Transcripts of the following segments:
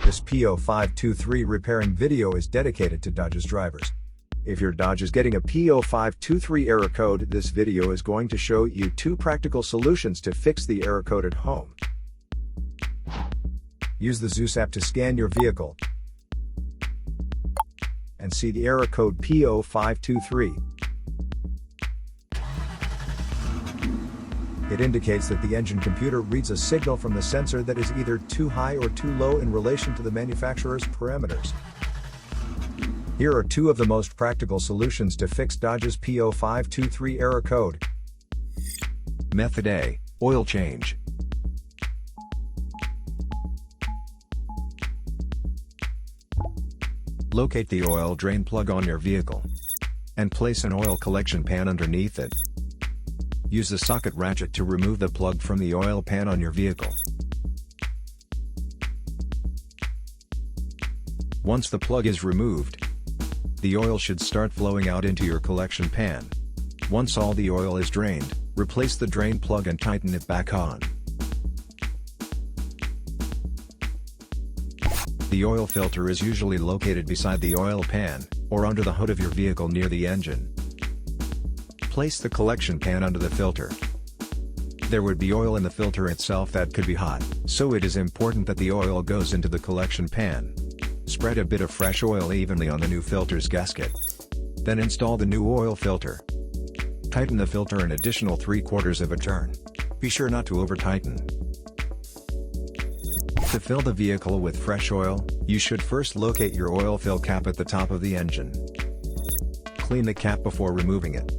This P0523 repairing video is dedicated to Dodge's drivers. If your Dodge is getting a P0523 error code, this video is going to show you 2 practical solutions to fix the error code at home. Use the Zeus app to scan your vehicle and see the error code P0523. It indicates that the engine computer reads a signal from the sensor that is either too high or too low in relation to the manufacturer's parameters. Here are 2 of the most practical solutions to fix Dodge's P0523 error code. Method A. Oil change. Locate the oil drain plug on your vehicle and place an oil collection pan underneath it. Use the socket ratchet to remove the plug from the oil pan on your vehicle. Once the plug is removed, the oil should start flowing out into your collection pan. Once all the oil is drained, replace the drain plug and tighten it back on. The oil filter is usually located beside the oil pan, or under the hood of your vehicle near the engine. Place the collection pan under the filter. There would be oil in the filter itself that could be hot, so it is important that the oil goes into the collection pan. Spread a bit of fresh oil evenly on the new filter's gasket. Then install the new oil filter. Tighten the filter an additional 3/4 of a turn. Be sure not to over-tighten. To fill the vehicle with fresh oil, you should first locate your oil fill cap at the top of the engine. Clean the cap before removing it.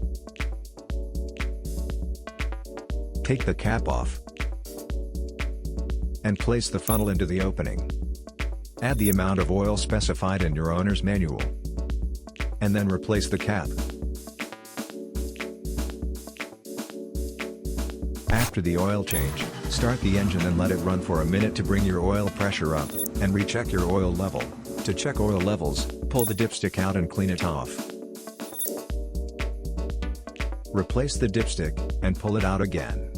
Take the cap off and place the funnel into the opening. Add the amount of oil specified in your owner's manual, and then replace the cap. After the oil change, start the engine and let it run for a minute to bring your oil pressure up, and recheck your oil level. To check oil levels, pull the dipstick out and clean it off. Replace the dipstick, and pull it out again.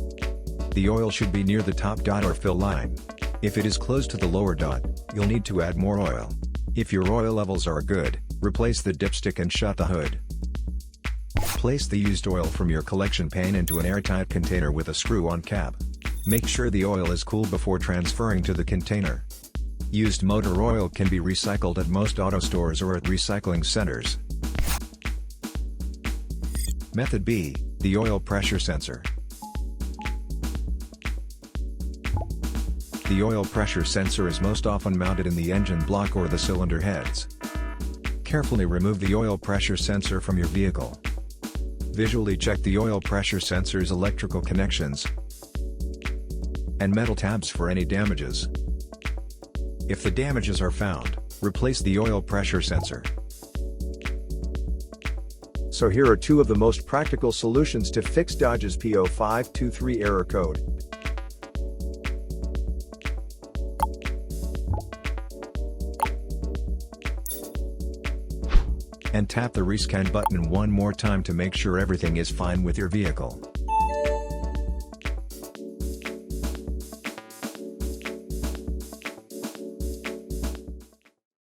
The oil should be near the top dot or fill line. If it is close to the lower dot, you'll need to add more oil. If your oil levels are good, replace the dipstick and shut the hood. Place the used oil from your collection pan into an airtight container with a screw-on cap. Make sure the oil is cool before transferring to the container. Used motor oil can be recycled at most auto stores or at recycling centers. Method B. The oil pressure sensor. The oil pressure sensor is most often mounted in the engine block or the cylinder heads. Carefully remove the oil pressure sensor from your vehicle. Visually check the oil pressure sensor's electrical connections and metal tabs for any damages. If the damages are found, replace the oil pressure sensor. So here are 2 of the most practical solutions to fix Dodge's P0523 error code. And tap the rescan button one more time to make sure everything is fine with your vehicle.